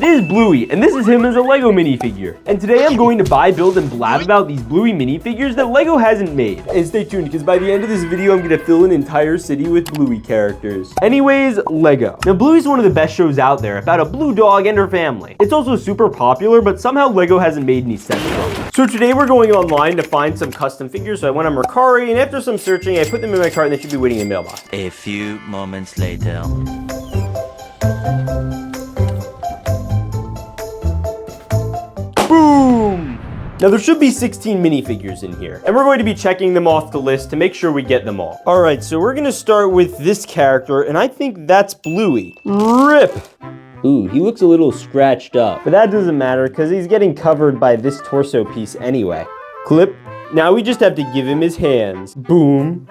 This is Bluey, and this is him as a Lego minifigure. And today I'm going to buy, build, and blab about these Bluey minifigures that Lego hasn't made. And stay tuned, because by the end of this video, I'm going to fill an entire city with Bluey characters. Anyways, Lego. Now, Bluey's one of the best shows out there about a blue dog and her family. It's also super popular, but somehow Lego hasn't made any sense from it. So today we're going online to find some custom figures. So I went on Mercari, and after some searching, I put them in my cart, and they should be waiting in the mailbox. A few moments later. Boom! Now there should be 16 minifigures in here, and we're going to be checking them off the list to make sure we get them all. All right, so we're gonna start with this character, and I think that's Bluey Rip. Ooh, he looks a little scratched up, but that doesn't matter because he's getting covered by this torso piece anyway. Clip. Now we just have to give him his hands. Boom,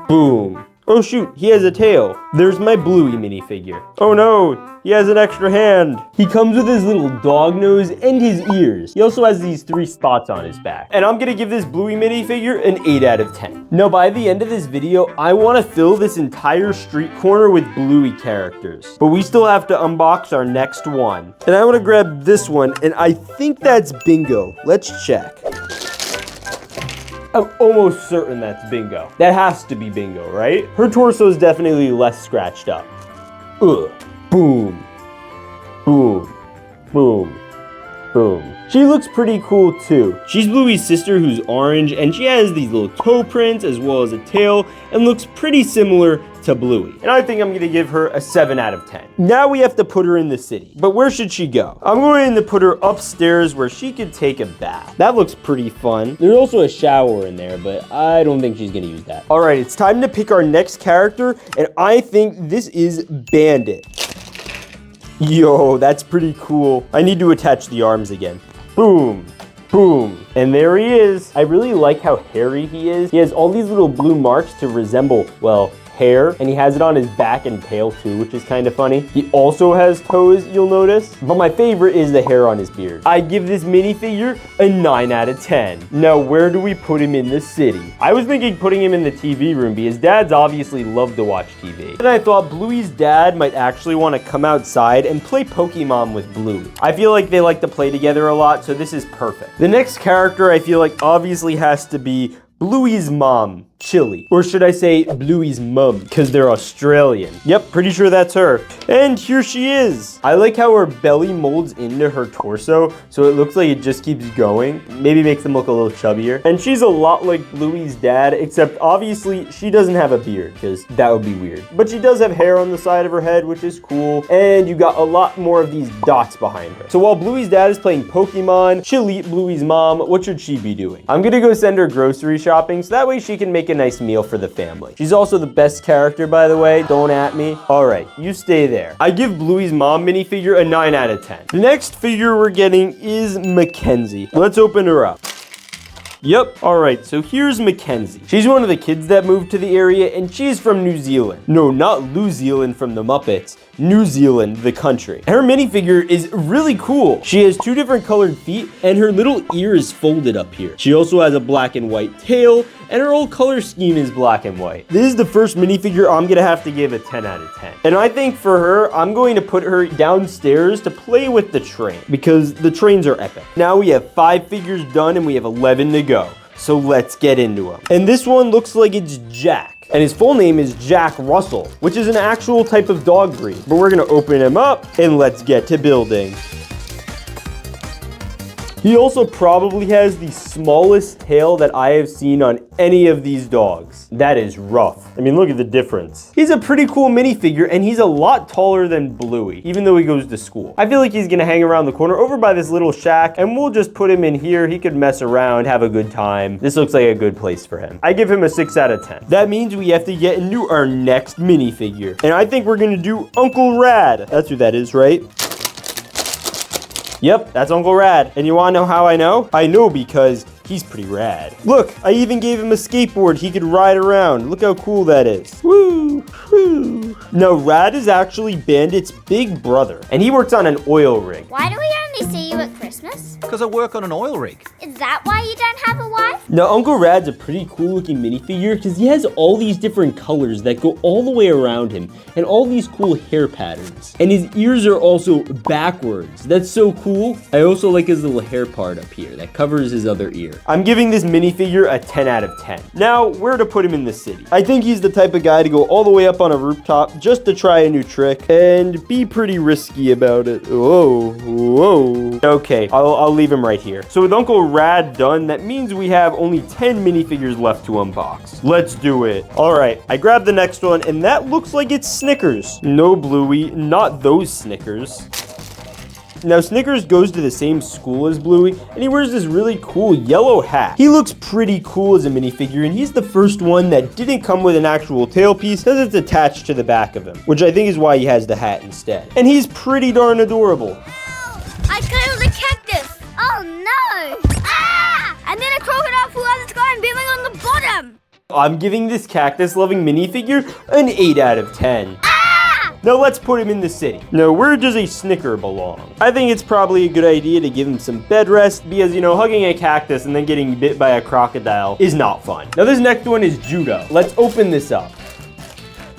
boom. Oh shoot, he has a tail. There's my Bluey minifigure. Oh no, he has an extra hand. He comes with his little dog nose and his ears. He also has these 3 spots on his back. And I'm gonna give this Bluey minifigure an 8 out of 10. Now by the end of this video, I wanna fill this entire street corner with Bluey characters. But we still have to unbox our next one. And I wanna grab this one, and I think that's Bingo. Let's check. I'm almost certain that's Bingo. That has to be Bingo, right? Her torso is definitely less scratched up. Ugh. Boom. Boom. Boom. Boom. She looks pretty cool too. She's Bluey's sister who's orange, and she has these little toe prints as well as a tail, and looks pretty similar to Bluey. And I think I'm gonna give her a 7 out of 10. Now we have to put her in the city. But where should she go? I'm going to put her upstairs where she could take a bath. That looks pretty fun. There's also a shower in there, but I don't think she's gonna use that. All right, it's time to pick our next character, and I think this is Bandit. Yo, that's pretty cool. I need to attach the arms again. Boom. Boom. And there he is. I really like how hairy he is. He has all these little blue marks to resemble, well, hair, and he has it on his back and tail too, which is kind of funny. He also has toes, you'll notice, but my favorite is the hair on his beard. I give this minifigure a 9 out of 10. Now, where do we put him in the city? I was thinking putting him in the TV room because dads obviously love to watch TV. And I thought Bluey's dad might actually want to come outside and play Pokemon with Bluey. I feel like they like to play together a lot, so this is perfect. The next character I feel like obviously has to be Bluey's mom, Chili. Or should I say Bluey's mum, because they're Australian. Yep, pretty sure that's her. And here she is. I like how her belly molds into her torso, so it looks like it just keeps going. Maybe makes them look a little chubbier. And she's a lot like Bluey's dad, except obviously she doesn't have a beard, because that would be weird. But she does have hair on the side of her head, which is cool. And you got a lot more of these dots behind her. So while Bluey's dad is playing Pokemon, Chili, Bluey's mom, what should she be doing? I'm gonna go send her grocery shopping, so that way she can make a nice meal for the family. She's also the best character, by the way. Don't at me. All right, you stay there. I give Bluey's mom minifigure a 9 out of 10. The next figure we're getting is McKenzie. Let's open her up. Yep, all right, so here's McKenzie. She's one of the kids that moved to the area, and she's from New Zealand. No, not New Zealand from the Muppets. New Zealand, the country. Her minifigure is really cool. She has 2 different colored feet, and her little ear is folded up here. She also has a black and white tail, and her whole color scheme is black and white. This is the first minifigure I'm gonna have to give a 10 out of 10. And I think for her, I'm going to put her downstairs to play with the train, because the trains are epic. Now we have 5 figures done, and we have 11 to go. So let's get into them. And this one looks like it's Jack. And his full name is Jack Russell, which is an actual type of dog breed. But we're gonna open him up and let's get to building. He also probably has the smallest tail that I have seen on any of these dogs. That is rough. I mean, look at the difference. He's a pretty cool minifigure, and he's a lot taller than Bluey, even though he goes to school. I feel like he's gonna hang around the corner over by this little shack, and we'll just put him in here. He could mess around, have a good time. This looks like a good place for him. I give him a 6 out of 10. That means we have to get into our next minifigure. And I think we're gonna do Uncle Rad. That's who that is, right? Yep, that's Uncle Rad. And you wanna know how I know? I know because he's pretty rad. Look, I even gave him a skateboard he could ride around. Look how cool that is. Woo, woo. Now, Rad is actually Bandit's big brother, and he works on an oil rig. Why do we only see you at Christmas? Christmas? Because I work on an oil rig. Is that why you don't have a wife? Now, Uncle Rad's a pretty cool looking minifigure because he has all these different colors that go all the way around him and all these cool hair patterns. And his ears are also backwards. That's so cool. I also like his little hair part up here that covers his other ear. I'm giving this minifigure a 10 out of 10. Now, where to put him in the city? I think he's the type of guy to go all the way up on a rooftop just to try a new trick and be pretty risky about it. Whoa, whoa. Okay, I'll leave him right here. So with Uncle Rad done, that means we have only 10 minifigures left to unbox. Let's do it. All right, I grabbed the next one, and that looks like it's Snickers. No, Bluey, not those Snickers. Now, Snickers goes to the same school as Bluey, and he wears this really cool yellow hat. He looks pretty cool as a minifigure, and he's the first one that didn't come with an actual tailpiece because it's attached to the back of him, which I think is why he has the hat instead. And he's pretty darn adorable. I killed a cactus! Oh no! Ah! And then a crocodile flew out of the sky and bit me on the bottom! I'm giving this cactus-loving minifigure an 8 out of 10. Now let's put him in the city. Now, where does a Snicker belong? I think it's probably a good idea to give him some bed rest because, you know, hugging a cactus and then getting bit by a crocodile is not fun. Now, this next one is Judo. Let's open this up.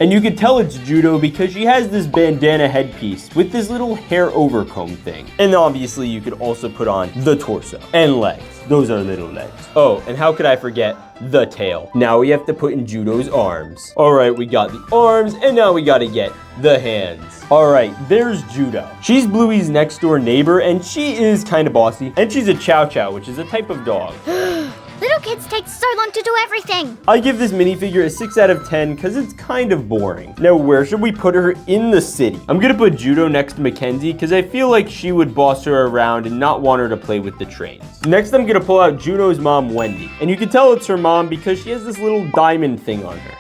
And you can tell it's Judo because she has this bandana headpiece with this little hair overcomb thing. And obviously, you could also put on the torso and legs. Those are little legs. Oh, and how could I forget the tail? Now we have to put in Judo's arms. All right, we got the arms, and now we gotta get the hands. All right, there's Judo. She's Bluey's next door neighbor, and she is kind of bossy. And she's a chow chow, which is a type of dog. Little kids take so long to do everything. I give this minifigure a 6 out of 10 because it's kind of boring. Now, where should we put her in the city? I'm gonna put Judo next to McKenzie because I feel like she would boss her around and not want her to play with the trains. Next, I'm gonna pull out Judo's mom, Wendy. And you can tell it's her mom because she has this little diamond thing on her.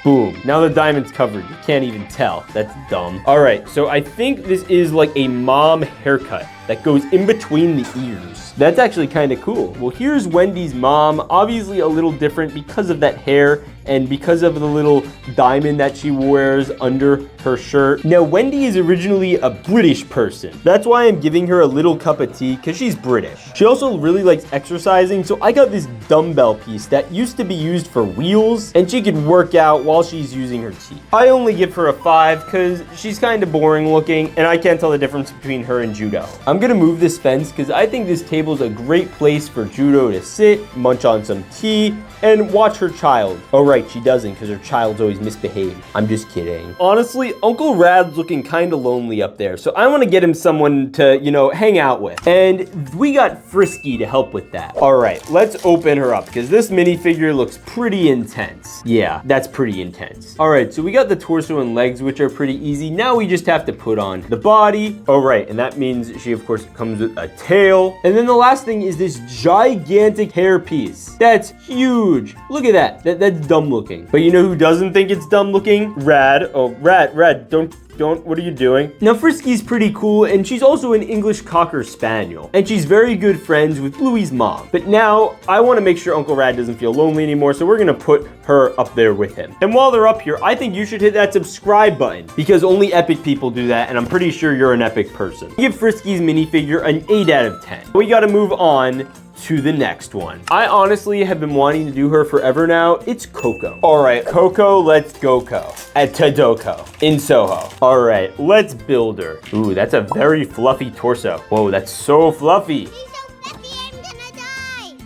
Boom. Now the diamond's covered. You can't even tell. That's dumb. All right, so I think this is like a mom haircut that goes in between the ears. That's actually kind of cool. Well, here's Wendy's mom, obviously a little different because of that hair and because of the little diamond that she wears under her shirt. Now, Wendy is originally a British person. That's why I'm giving her a little cup of tea, because she's British. She also really likes exercising, so I got this dumbbell piece that used to be used for wheels, and she could work out while she's using her teeth. I only give her a 5, because she's kind of boring looking, and I can't tell the difference between her and Judo. I'm gonna move this fence, because I think this table's a great place for Judo to sit, munch on some tea, and watch her child. Oh right, she doesn't because her child's always misbehaved. I'm just kidding. Honestly, Uncle Rad's looking kind of lonely up there, so I want to get him someone to, you know, hang out with. And we got Frisky to help with that. All right, let's open her up because this minifigure looks pretty intense. Yeah, that's pretty intense. All right, so we got the torso and legs, which are pretty easy. Now we just have to put on the body. All right, and that means she, of course, comes with a tail. And then the last thing is this gigantic hair piece. That's huge. Look at that. That's dumb looking. But you know who doesn't think it's dumb looking? Rad. Oh, Rad, don't, what are you doing? Now, Frisky's pretty cool, and she's also an English Cocker Spaniel. And she's very good friends with Bluey's mom. But now, I want to make sure Uncle Rad doesn't feel lonely anymore, so we're going to put her up there with him. And while they're up here, I think you should hit that subscribe button, because only epic people do that, and I'm pretty sure you're an epic person. Give Frisky's minifigure an 8 out of 10. We got to move on to the next one. I honestly have been wanting to do her forever now. It's Coco. All right, Coco, let's go-co. At Tadoko in Soho. All right, let's build her. Ooh, that's a very fluffy torso. Whoa, that's so fluffy.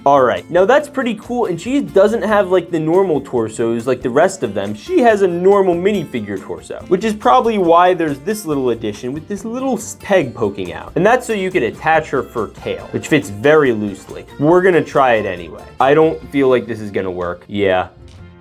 All right, now that's pretty cool, and she doesn't have like the normal torsos like the rest of them. She has a normal minifigure torso, which is probably why there's this little addition with this little peg poking out. And that's so you could attach her fur tail, which fits very loosely. We're gonna try it anyway. I don't feel like this is gonna work. Yeah.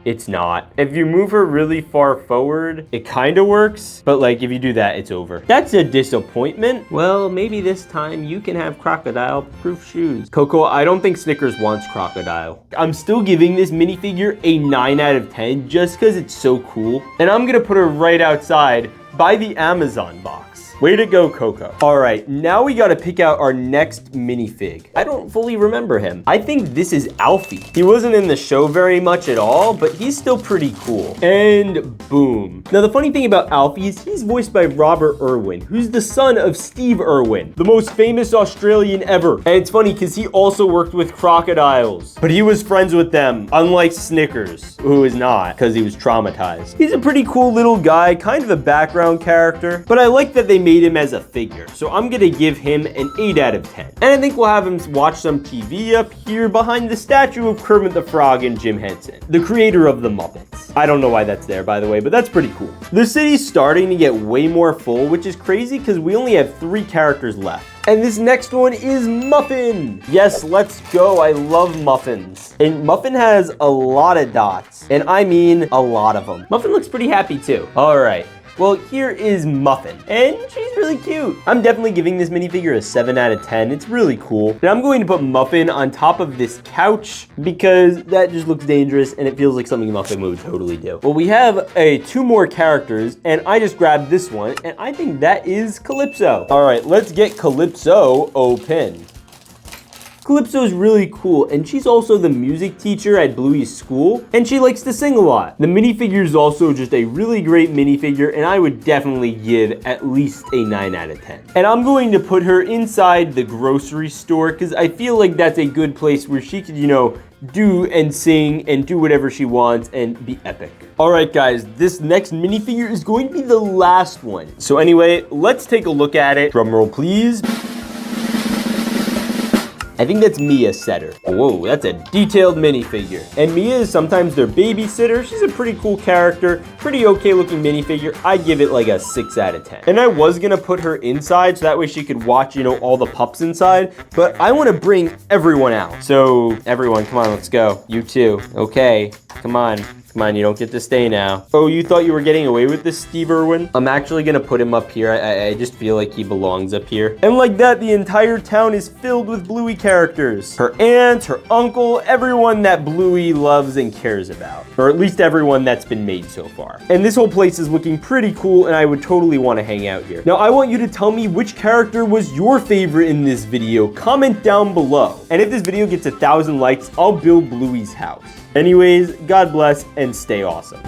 It's not. If you move her really far forward, it kind of works, but like if you do that, it's over. That's a disappointment. Well, maybe this time you can have crocodile-proof shoes. Coco, I don't think Snickers wants crocodile. I'm still giving this minifigure a 9 out of 10 just because it's so cool. And I'm gonna put her right outside by the Amazon box. Way to go, Coco. All right, now we gotta pick out our next minifig. I don't fully remember him. I think this is Alfie. He wasn't in the show very much at all, but he's still pretty cool. And boom. Now, the funny thing about Alfie is he's voiced by Robert Irwin, who's the son of Steve Irwin, the most famous Australian ever. And it's funny because he also worked with crocodiles, but he was friends with them, unlike Snickers, who is not, because he was traumatized. He's a pretty cool little guy, kind of a background character, but I like that they made him as a figure, so I'm gonna give him an 8 out of 10. And I think we'll have him watch some TV up here behind the statue of Kermit the Frog and Jim Henson, the creator of the Muppets. I don't know why that's there, by the way, but that's pretty cool. The city's starting to get way more full, which is crazy because we only have 3 characters left. And this next one is Muffin. Yes, let's go. I love muffins. And Muffin has a lot of dots, and I mean a lot of them. Muffin looks pretty happy too. All right. Well, here is Muffin, and she's really cute. I'm definitely giving this minifigure a 7 out of 10. It's really cool. And I'm going to put Muffin on top of this couch because that just looks dangerous and it feels like something Muffin would totally do. Well, we have 2 more characters, and I just grabbed this one, and I think that is Calypso. All right, let's get Calypso open. Calypso's really cool, and she's also the music teacher at Bluey's school, and she likes to sing a lot. The minifigure is also just a really great minifigure, and I would definitely give at least a 9 out of 10. And I'm going to put her inside the grocery store because I feel like that's a good place where she could, do and sing and do whatever she wants and be epic. All right, guys, this next minifigure is going to be the last one. So anyway, let's take a look at it. Drum roll, please. I think that's Mia's setter. Whoa, that's a detailed minifigure. And Mia is sometimes their babysitter. She's a pretty cool character, pretty okay looking minifigure. I'd give it like a 6 out of 10. And I was gonna put her inside so that way she could watch, all the pups inside, but I wanna bring everyone out. So everyone, come on, let's go. You too, okay, come on. Come on, you don't get to stay now. Oh, you thought you were getting away with this, Steve Irwin? I'm actually gonna put him up here. I just feel like he belongs up here. And like that, the entire town is filled with Bluey characters. Her aunt, her uncle, everyone that Bluey loves and cares about. Or at least everyone that's been made so far. And this whole place is looking pretty cool, and I would totally wanna hang out here. Now, I want you to tell me which character was your favorite in this video. Comment down below. And if this video gets 1,000 likes, I'll build Bluey's house. Anyways, God bless and stay awesome.